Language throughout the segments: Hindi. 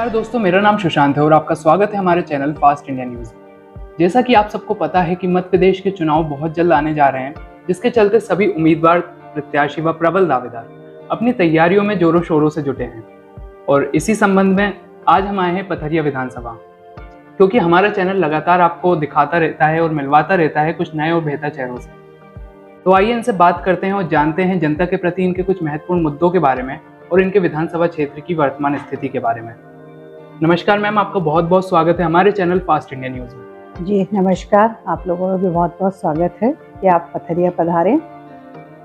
नमस्कार दोस्तों, मेरा नाम सुशांत है और आपका स्वागत है हमारे चैनल फास्ट इंडिया न्यूज़ में। जैसा कि आप सबको पता है कि मध्य प्रदेश के चुनाव बहुत जल्द आने जा रहे हैं, जिसके चलते सभी उम्मीदवार, प्रत्याशी व प्रबल दावेदार अपनी तैयारियों में जोरों शोरों से जुटे हैं। और इसी संबंध में आज हम आए हैं पथरिया विधानसभा, क्योंकि हमारा चैनल लगातार आपको दिखाता रहता है और मिलवाता रहता है कुछ नए और बेहतर चेहरों से। तो आइए इनसे बात करते हैं और जानते हैं जनता के प्रति इनके कुछ महत्वपूर्ण मुद्दों के बारे में और इनके विधानसभा क्षेत्र की वर्तमान स्थिति के बारे में। नमस्कार मैम, आपका बहुत बहुत स्वागत है हमारे चैनल फास्ट इंडिया न्यूज़ में। जी नमस्कार, आप लोगों का भी बहुत बहुत स्वागत है कि आप पथरिया पधारें।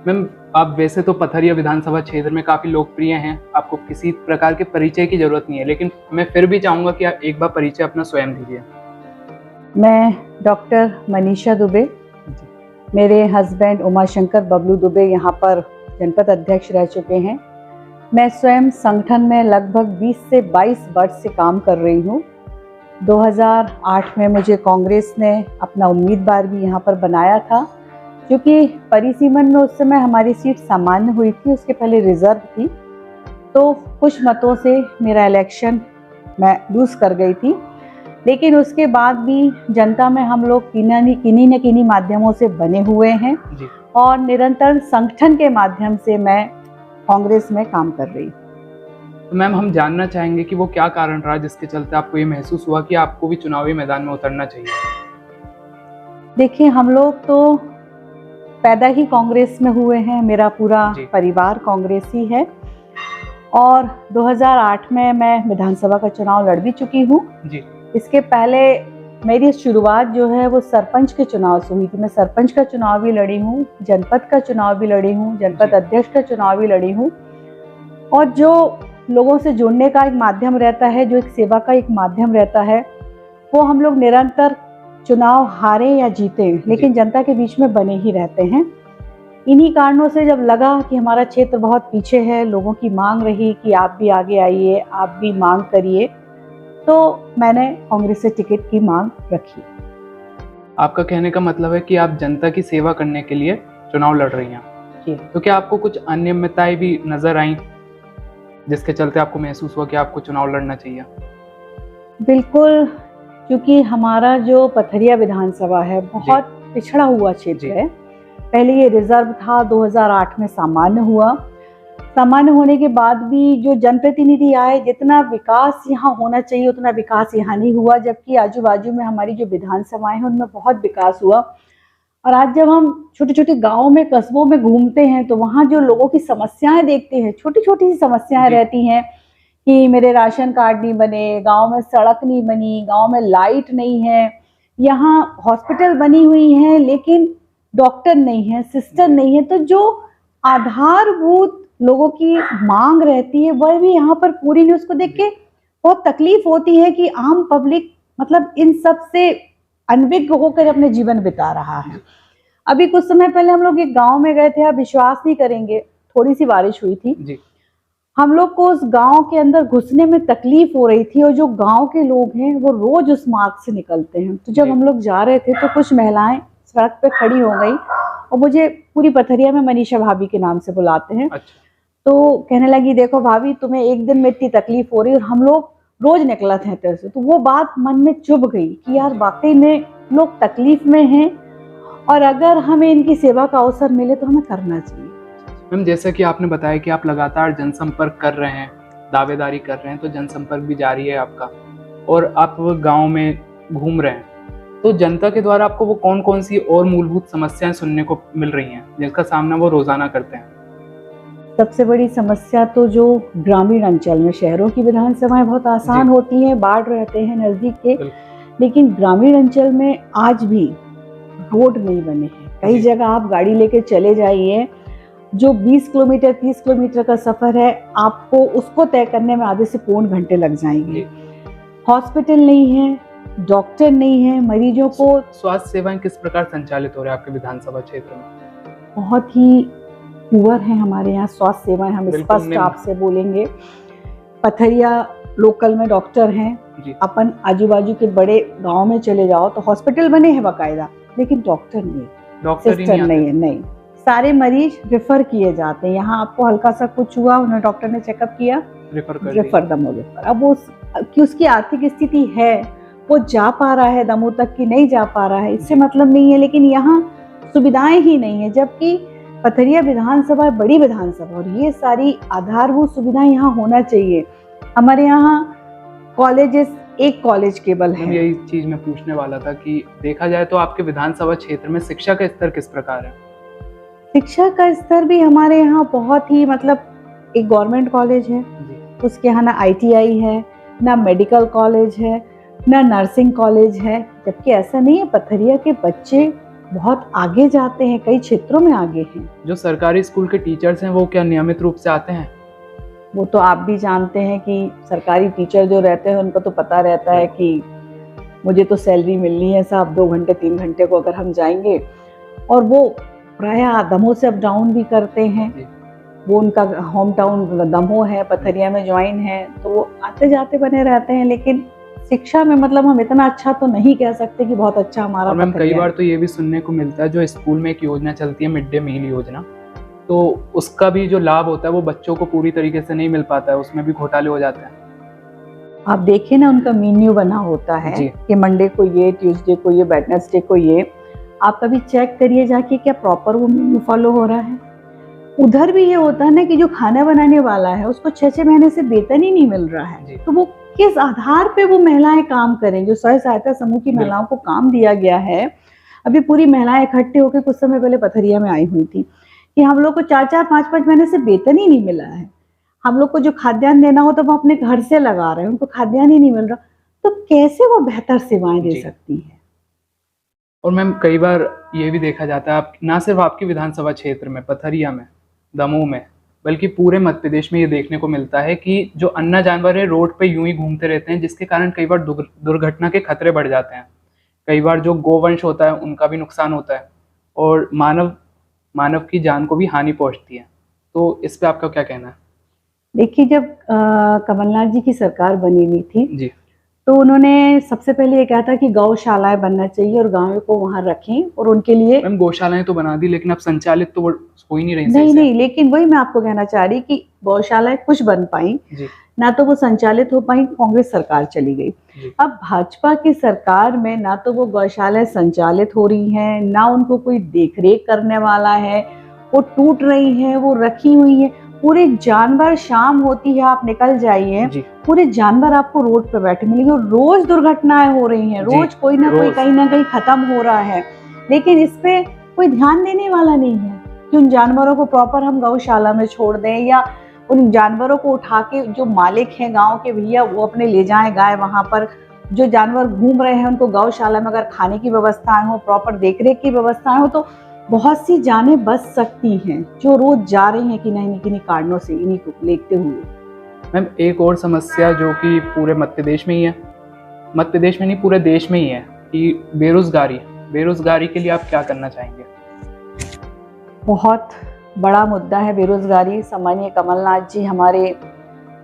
मैम, आप वैसे तो पथरिया विधानसभा क्षेत्र में काफ़ी लोकप्रिय हैं, आपको किसी प्रकार के परिचय की जरूरत नहीं है, लेकिन मैं फिर भी चाहूँगा कि आप एक बार परिचय अपना स्वयं दीजिए। मैं डॉक्टर मनीषा दुबे, मेरे हस्बैंड उमाशंकर बबलू दुबे यहाँ पर जनपद अध्यक्ष रह चुके हैं। मैं स्वयं संगठन में लगभग 20 से 22 वर्ष से काम कर रही हूँ। 2008 में मुझे कांग्रेस ने अपना उम्मीदवार भी यहाँ पर बनाया था, क्योंकि परिसीमन में उस समय हमारी सीट सामान्य हुई थी, उसके पहले रिजर्व थी। तो कुछ मतों से मेरा इलेक्शन मैं लूज कर गई थी, लेकिन उसके बाद भी जनता में हम लोग किन्हीं न किन्हीं माध्यमों से बने हुए हैं जी। और निरंतर संगठन के माध्यम से मैं कांग्रेस में काम कर रही। तो मैम, हम जानना चाहेंगे कि वो क्या कारण रहा जिसके चलते आपको ये महसूस हुआ कि आपको भी चुनावी मैदान में उतरना चाहिए। देखिए, हम लोग तो पैदा ही कांग्रेस में हुए हैं, मेरा पूरा परिवार कांग्रेसी है और 2008 में मैं विधानसभा का चुनाव लड़ भी चुकी हूँ। इसके पहले मेरी शुरुआत जो है वो सरपंच के चुनाव से हुई थी। मैं सरपंच का चुनाव भी लड़ी हूँ, जनपद का चुनाव भी लड़ी हूँ, जनपद अध्यक्ष का चुनाव भी लड़ी हूँ। और जो लोगों से जुड़ने का एक माध्यम रहता है, जो एक सेवा का एक माध्यम रहता है, वो हम लोग निरंतर चुनाव हारे या जीते लेकिन जनता के बीच में बने ही रहते हैं। इन्हीं कारणों से जब लगा कि हमारा क्षेत्र बहुत पीछे है, लोगों की मांग रही कि आप भी आगे आइए, आप भी मांग करिए, तो मैंने कांग्रेस से टिकट की मांग रखी। आपका कहने का मतलब है कि आप जनता की सेवा करने के लिए चुनाव लड़ रही हैं। जी। तो क्या आपको कुछ अनियमितताएं भी नजर आई जिसके चलते आपको महसूस हुआ कि आपको चुनाव लड़ना चाहिए? बिल्कुल, क्योंकि हमारा जो पथरिया विधानसभा है बहुत पिछड़ा हुआ क्षेत्र है। पहले ये रिजर्व था, 2008 में सामान्य हुआ। सामान्य होने के बाद भी जो जनप्रतिनिधि आए, जितना विकास यहाँ होना चाहिए उतना विकास यहाँ नहीं हुआ, जबकि आजू बाजू में हमारी जो विधानसभाएं हैं उनमें बहुत विकास हुआ। और आज जब हम छोटे छोटे गाँव में, कस्बों में घूमते हैं तो वहाँ जो लोगों की समस्याएं देखते हैं, छोटी छोटी सी समस्याएं रहती हैं कि मेरे राशन कार्ड नहीं बने, गाँव में सड़क नहीं बनी, गाँव में लाइट नहीं है, यहाँ हॉस्पिटल बनी हुई है लेकिन डॉक्टर नहीं है, सिस्टर नहीं है। तो जो आधारभूत लोगों की मांग रहती है वह भी यहाँ पर पूरी नहीं। उसको देख के बहुत तकलीफ होती है कि आम पब्लिक मतलब इन सब से अनभिज्ञ होकर अपने जीवन बिता रहा है। अभी कुछ समय पहले हम लोग एक गांव में गए थे, आप विश्वास नहीं करेंगे, थोड़ी सी बारिश हुई थी, हम लोग को उस गांव के अंदर घुसने में तकलीफ हो रही थी और जो गांव के लोग हैं वो रोज उस मार्ग से निकलते हैं। तो जब हम लोग जा रहे थे तो कुछ महिलाएं सड़क पे खड़ी हो गई और मुझे पूरी पथरिया में मनीषा भाभी के नाम से बुलाते हैं। तो कहने लगी, देखो भाभी, तुम्हें एक दिन में इतनी तकलीफ हो रही और हम लोग रोज निकला थे तेरे से। तो वो बात मन में चुभ गई कि यार वाकई में लोग तकलीफ में हैं और अगर हमें इनकी सेवा का अवसर मिले तो हमें करना चाहिए। मैम, जैसा कि आपने बताया कि आप लगातार जनसंपर्क कर रहे हैं, दावेदारी कर रहे हैं, तो जनसंपर्क भी जारी है आपका और आप गाँव में घूम रहे हैं, तो जनता के द्वारा आपको वो कौन कौन सी और मूलभूत समस्याएं सुनने को मिल रही हैं जिसका सामना वो रोजाना करते हैं? सबसे बड़ी समस्या तो जो ग्रामीण अंचल में, शहरों की विधानसभाएं बहुत आसान होती हैं, बाढ़ रहते हैं नजदीक के, लेकिन ग्रामीण अंचल में आज भी रोड नहीं बने हैं। कई जगह आप गाड़ी लेके चले जाइए, जो 20 किलोमीटर 30 किलोमीटर का सफर है आपको उसको तय करने में आधे से पौन घंटे लग जाएंगे। हॉस्पिटल नहीं है, डॉक्टर नहीं है, मरीजों को स्वास्थ्य सेवाएं किस प्रकार संचालित हो रही है आपके विधानसभा क्षेत्र में? बहुत ही पुअर है हमारे यहाँ स्वास्थ्य सेवाएं, हम स्पष्ट आपसे बोलेंगे। पथरिया लोकल में डॉक्टर हैं, अपन आजू बाजू के बड़े गांव में चले जाओ तो हॉस्पिटल बने हैं बाकायदा, लेकिन डॉक्टर नहीं, सिस्टर नहीं है, नहीं। सारे मरीज रेफर किए जाते हैं। यहाँ आपको हल्का सा कुछ हुआ, उन्हें डॉक्टर ने चेकअप किया, रेफर दमोह रेफर। अब वो कि उसकी आर्थिक स्थिति है, वो जा पा रहा है दमोह तक कि नहीं जा पा रहा है, इससे मतलब नहीं है, लेकिन यहाँ सुविधाएं ही नहीं है। जबकि पथरिया विधानसभा बड़ी विधानसभा और ये सारी आधारभूत सुविधाएं यहाँ होना चाहिए। हमारे यहाँ कॉलेजेस, एक कॉलेज केवल है। यही चीज मैं पूछने वाला था कि देखा जाए तो आपके विधानसभा क्षेत्र में शिक्षा का स्तर किस प्रकार है? शिक्षा का स्तर भी हमारे यहाँ बहुत ही मतलब, एक गवर्नमेंट कॉलेज है, उसके यहाँ ना ITI है, ना मेडिकल कॉलेज है, ना नर्सिंग कॉलेज है। जबकि ऐसा नहीं है, पथरिया के बच्चे बहुत आगे जाते हैं, कई क्षेत्रों में आगे हैं। जो सरकारी स्कूल के टीचर्स हैं वो क्या नियमित रूप से आते हैं? वो तो आप भी जानते हैं कि सरकारी टीचर जो रहते हैं उनको तो पता रहता है कि मुझे तो सैलरी मिलनी है साहब, 2 घंटे 3 घंटे को अगर हम जाएंगे। और वो प्रायः दमोह से अप डाउन भी करते हैं। वो उनका होम टाउन दमोह है, पथरिया में ज्वाइन है, तो वो आते जाते बने रहते हैं। लेकिन शिक्षा में मतलब हम इतना अच्छा तो नहीं कह सकते कि बहुत अच्छा हमारा। और मैम कई बार तो ये भी सुनने को मिलता है, जो स्कूल में एक योजना चलती है मिड डे मील योजना, तो उसका भी जो लाभ होता है वो बच्चों को पूरी तरीके से नहीं मिल पाता है, उसमें भी घोटाले हो जाते हैं। आप देखिए ना, उनका मेन्यू बना होता है कि मंडे को ये, ट्यूसडे को ये, वेडनेसडे को ये। आप कभी चेक करिए जाके क्या प्रॉपर वो मेन्यू फॉलो हो रहा है। उधर भी ये होता है ना कि जो खाना बनाने वाला है उसको 6-6 महीने से वेतन ही नहीं मिल रहा है, तो वो किस आधार पे वो महिलाएं काम करें? जो स्वयं सहायता समूह की महिलाओं को काम दिया गया है, अभी पूरी महिलाएं इकट्ठे होकर कुछ समय पहले पथरिया में आई हुई थी कि हम लोग को 4-4, 5-5 महीने से वेतन ही नहीं मिला है। हम लोग को जो खाद्यान्न देना हो तो वो अपने घर से लगा रहे हैं, उनको खाद्यान्न ही नहीं मिल रहा, तो कैसे वो बेहतर सेवाएं दे सकती है? और मैम कई बार ये भी देखा जाता है, आप ना सिर्फ आपकी विधानसभा क्षेत्र में, पथरिया में, दमोह में, बल्कि पूरे मध्य प्रदेश में ये देखने को मिलता है कि जो अन्ना जानवर है रोड पे यूं ही घूमते रहते हैं, जिसके कारण कई बार दुर्घटना के खतरे बढ़ जाते हैं। कई बार जो गोवंश होता है उनका भी नुकसान होता है और मानव की जान को भी हानि पहुंचती है। तो इस पे आपका क्या कहना है? देखिए, जब कमलनाथ जी की सरकार बनी हुई थी जी, तो उन्होंने सबसे पहले ये कहा था कि गौशालाएं बनना चाहिए और गायों को वहां रखें और उनके लिए। मैम गौशालाएं तो बना दी, लेकिन अब संचालित तो वो हो ही नहीं रही। नहीं, लेकिन वही मैं आपको कहना चाह रही कि गौशालाएं कुछ बन पाई, ना तो वो संचालित हो पाई, कांग्रेस सरकार चली गई। अब भाजपा की सरकार में ना तो वो गौशालाएं संचालित हो रही हैं, ना उनको कोई देखरेख करने वाला है, वो टूट रही है, वो रखी हुई है। पूरे जानवर, शाम होती है आप निकल जाइए, पूरे जानवर आपको रोड पे बैठे मिलेंगे और रोज दुर्घटनाएं हो रही हैं, रोज कोई ना कोई कहीं ना कहीं खत्म हो रहा है। लेकिन इस पे कोई ध्यान देने वाला नहीं है कि उन जानवरों को प्रॉपर हम गौशाला में छोड़ दें, या उन जानवरों को उठा के जो मालिक हैं गांव के भैया वो अपने ले जाएं गाय वहां पर। जो जानवर घूम रहे हैं उनको गौशाला में अगर खाने की व्यवस्थाएं हो, प्रॉपर देखरेख की व्यवस्थाएं हो, तो बहुत सी जानें बच सकती हैं जो रोज जा रही हैं कि नहीं कारणों से इन्हीं को लेते हुए। मैम एक और समस्या जो कि पूरे मध्य प्रदेश में ही है, मध्य प्रदेश में नहीं पूरे देश में ही है, कि बेरोजगारी के लिए आप क्या करना चाहेंगे? बहुत बड़ा मुद्दा है बेरोजगारी। सामान्य कमलनाथ जी हमारे,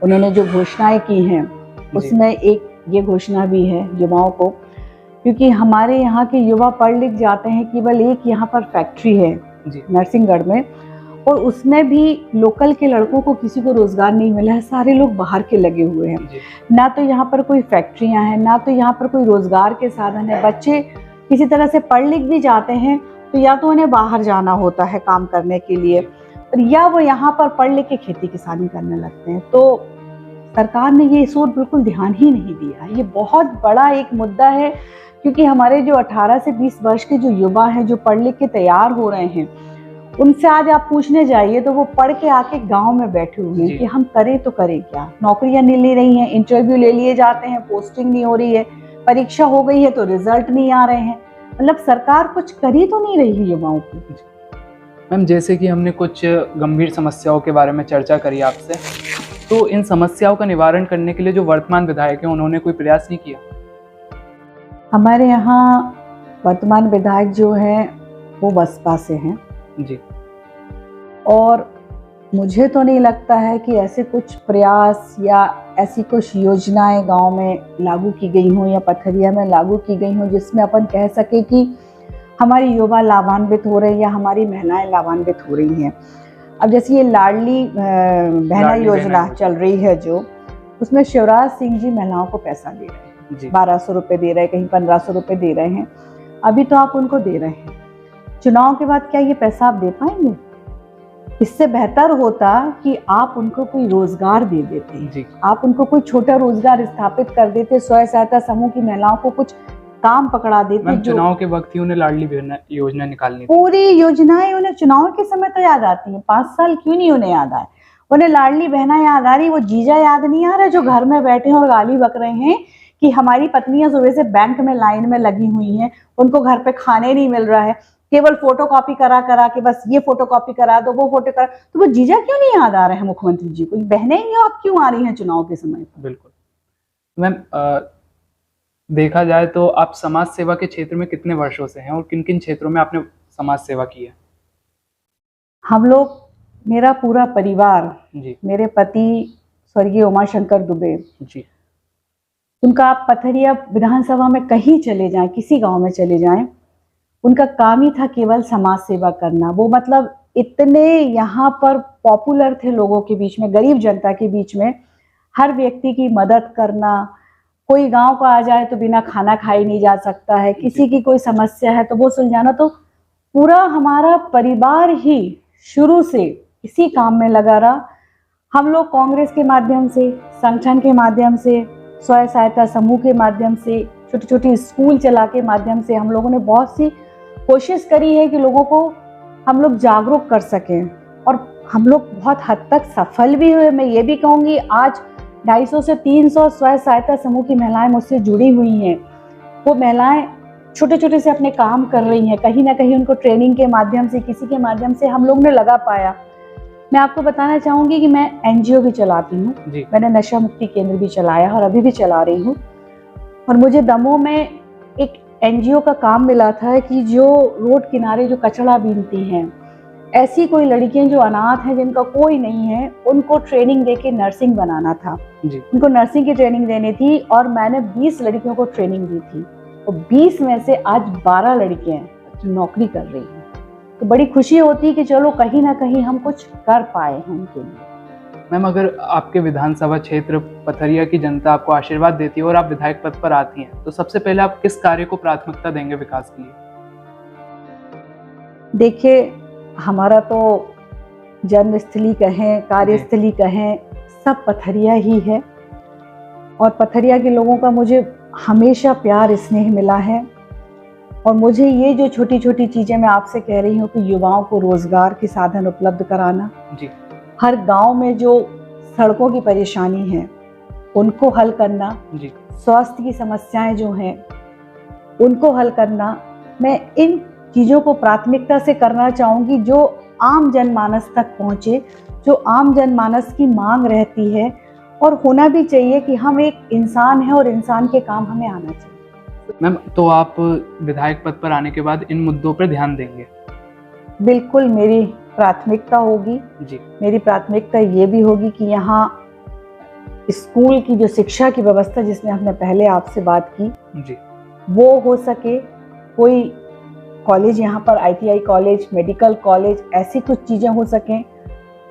उन्होंने जो घोषणाएं की हैं उसमें एक ये घोषणा भी है युवाओं को, क्योंकि हमारे यहाँ के युवा पढ़ लिख जाते हैं। केवल एक यहाँ पर फैक्ट्री है नरसिंहगढ़ में, और उसमें भी लोकल के लड़कों को किसी को रोजगार नहीं मिला है, सारे लोग बाहर के लगे हुए हैं। ना तो यहाँ पर कोई फैक्ट्रियाँ हैं, ना तो यहाँ पर कोई रोजगार के साधन है। बच्चे किसी तरह से पढ़ लिख भी जाते हैं तो या तो उन्हें बाहर जाना होता है काम करने के लिए, या वो यहाँ पर पढ़ लिख के खेती किसानी करने लगते हैं। तो सरकार ने ये इस ओर बिल्कुल ध्यान ही नहीं दिया। ये बहुत बड़ा एक मुद्दा है, क्योंकि हमारे जो 18 से 20 वर्ष के जो युवा हैं, जो पढ़ लिख के तैयार हो रहे हैं, उनसे आज आप पूछने जाइए तो वो पढ़ के आके गांव में बैठे हुए हैं कि हम करें तो करें क्या। नौकरियां मिल नहीं रही हैं, इंटरव्यू ले लिए जाते हैं, पोस्टिंग नहीं हो रही है, परीक्षा हो गई है तो रिजल्ट नहीं आ रहे हैं। मतलब सरकार कुछ कर ही तो नहीं रही है युवाओं की। मैम जैसे कि हमने कुछ गंभीर समस्याओं के बारे में चर्चा करी आपसे, तो इन समस्याओं का निवारण करने के लिए जो वर्तमान विधायक हैं उन्होंने कोई प्रयास नहीं किया? हमारे यहाँ वर्तमान विधायक जो है वो बसपा से हैं जी, और मुझे तो नहीं लगता है कि ऐसे कुछ प्रयास या ऐसी कुछ योजनाएं गांव में लागू की गई हों या पथरिया में लागू की गई हों जिसमें अपन कह सके कि हमारी युवा लाभान्वित हो रहे हैं या हमारी महिलाएं लाभान्वित हो रही हैं। अब जैसे ये लाडली बहना योजना चल रही है जो, उसमें शिवराज सिंह जी महिलाओं को पैसा दे रहे हैं, 1200 रुपये दे रहे हैं, कहीं 1500 रुपये दे रहे हैं। अभी तो आप उनको दे रहे हैं, चुनाव के बाद क्या ये पैसा आप दे पाएंगे? इससे बेहतर होता कि आप उनको कोई रोजगार दे देते, आप उनको कोई छोटा रोजगार स्थापित कर देते, स्वयं सहायता समूह की महिलाओं को कुछ काम पकड़ा देते। चुनाव के वक्त ही उन्हें लाडली बहना योजना निकालनी थी। पूरी योजनाएं उन्हें चुनाव के समय तो याद आती है, 5 साल क्यों नहीं उन्हें याद आए? उन्हें लाडली बहना याद आ रही, वो जीजा याद नहीं आ रहा जो घर में बैठे हैं और गाली बक रहे हैं कि हमारी पत्नियां सुबह से बैंक में लाइन में लगी हुई हैं, उनको घर पे खाने नहीं मिल रहा है, केवल फोटोकॉपी करा करा के बस ये फोटोकॉपी करा दो, वो फोटो करा, तो वो जीजा क्यों नहीं याद आ रहे हैं मुख्यमंत्री जी को? बहनें ही आप क्यों आ रही हैं चुनाव के समय? बिल्कुल मैम, देखा जाए तो आप समाज सेवा के क्षेत्र में कितने वर्षों से हैं और किन किन क्षेत्रों में आपने समाज सेवा की है? हम लोग, मेरा पूरा परिवार जी, मेरे पति स्वर्गीय उमाशंकर दुबे जी, उनका आप पथरिया विधानसभा में कहीं चले जाएं, किसी गांव में चले जाएं, उनका काम ही था केवल समाज सेवा करना। वो मतलब इतने यहाँ पर पॉपुलर थे लोगों के बीच में, गरीब जनता के बीच में, हर व्यक्ति की मदद करना। कोई गांव को आ जाए तो बिना खाना खाए नहीं जा सकता है, किसी की कोई समस्या है तो वो सुलझाना। तो पूरा हमारा परिवार ही शुरू से इसी काम में लगा रहा। हम लोग कांग्रेस के माध्यम से, संगठन के माध्यम से, स्वयं सहायता समूह के माध्यम से, छोटी छोटी स्कूल चला के माध्यम से हम लोगों ने बहुत सी कोशिश करी है कि लोगों को हम लोग जागरूक कर सकें, और हम लोग बहुत हद तक सफल भी हुए। मैं ये भी कहूँगी आज 250 से 300 स्वयं सहायता समूह की महिलाएं मुझसे जुड़ी हुई हैं। वो महिलाएं छोटे छोटे से अपने काम कर रही हैं, कहीं ना कहीं उनको ट्रेनिंग के माध्यम से, किसी के माध्यम से हम लोग ने लगा पाया। मैं आपको बताना चाहूँगी कि मैं NGO भी चलाती हूँ, मैंने नशा मुक्ति केंद्र भी चलाया और अभी भी चला रही हूँ। और मुझे दमोह में एक NGO का काम मिला था कि जो रोड किनारे जो कचरा बीनती हैं, ऐसी कोई लड़कियां जो अनाथ हैं, जिनका कोई नहीं है, उनको ट्रेनिंग देके नर्सिंग बनाना था जी। उनको नर्सिंग की ट्रेनिंग देनी थी और मैंने 20 लड़कियों को ट्रेनिंग दी थी, और 20 में से आज 12 लड़कियां नौकरी कर रही हैं। तो बड़ी खुशी होती है कि चलो कहीं ना कहीं हम कुछ कर पाए हैं उनके लिए। मैम, अगर आपके विधानसभा क्षेत्र पथरिया की जनता आपको आशीर्वाद देती है और आप विधायक पद पर आती हैं, तो सबसे पहले आप किस कार्य को प्राथमिकता देंगे विकास के लिए? देखिए, हमारा तो जन्मस्थली कहें, कार्यस्थली कहें, सब पथरिया ही है, और पथरिया के लोगों का मुझे हमेशा प्यार स्नेह मिला है। और मुझे ये जो छोटी छोटी चीज़ें मैं आपसे कह रही हूँ कि युवाओं को रोजगार के साधन उपलब्ध कराना जी, हर गांव में जो सड़कों की परेशानी है उनको हल करना जी, स्वास्थ्य की समस्याएं जो हैं उनको हल करना, मैं इन चीज़ों को प्राथमिकता से करना चाहूँगी जो आम जनमानस तक पहुँचे, जो आम जनमानस की मांग रहती है। और होना भी चाहिए कि हम एक इंसान हैं और इंसान के काम हमें आना चाहिए। मैम, तो आप विधायक पद पर आने के बाद इन मुद्दों पर ध्यान देंगे? बिल्कुल, मेरी प्राथमिकता होगी जी। मेरी प्राथमिकता ये भी होगी कि यहाँ स्कूल की जो शिक्षा की व्यवस्था, जिसमें हमने पहले आपसे बात की जी, वो हो सके। कोई कॉलेज यहाँ पर ITI कॉलेज, मेडिकल कॉलेज, ऐसी कुछ चीज़ें हो सकें।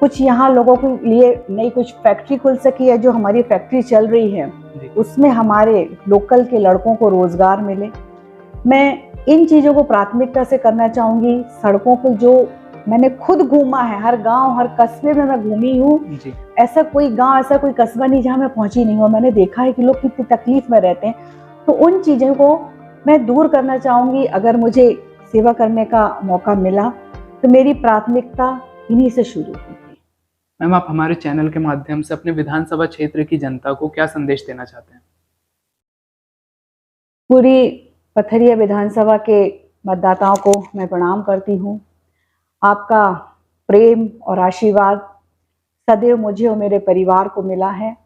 कुछ यहाँ लोगों के लिए नई कुछ फैक्ट्री खुल सकी है, जो हमारी फैक्ट्री चल रही है उसमें हमारे लोकल के लड़कों को रोजगार मिले। मैं इन चीज़ों को प्राथमिकता से करना चाहूँगी। सड़कों को जो मैंने खुद घूमा है, हर गांव हर कस्बे में मैं घूमी हूँ, ऐसा कोई गांव, ऐसा कोई कस्बा नहीं जहाँ मैं पहुँची नहीं हूँ। मैंने देखा है कि लोग कितनी तकलीफ में रहते हैं, तो उन चीज़ों को मैं दूर करना चाहूँगी। अगर मुझे सेवा करने का मौका मिला तो मेरी प्राथमिकता इन्हीं से शुरू होगी। मैम, आप हमारे चैनल के माध्यम से अपने विधानसभा क्षेत्र की जनता को क्या संदेश देना चाहते हैं? पूरी पथरिया विधानसभा के मतदाताओं को मैं प्रणाम करती हूँ। आपका प्रेम और आशीर्वाद सदैव मुझे और मेरे परिवार को मिला है,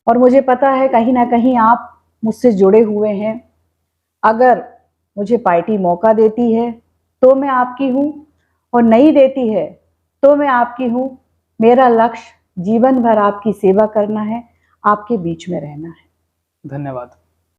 और मुझे पता है कहीं ना कहीं आप मुझसे जुड़े हुए हैं। अगर मुझे पार्टी मौका देती है तो मैं आपकी हूँ, और नहीं देती है तो मैं आपकी हूँ। मेरा लक्ष्य जीवन भर आपकी सेवा करना है, आपके बीच में रहना है। धन्यवाद।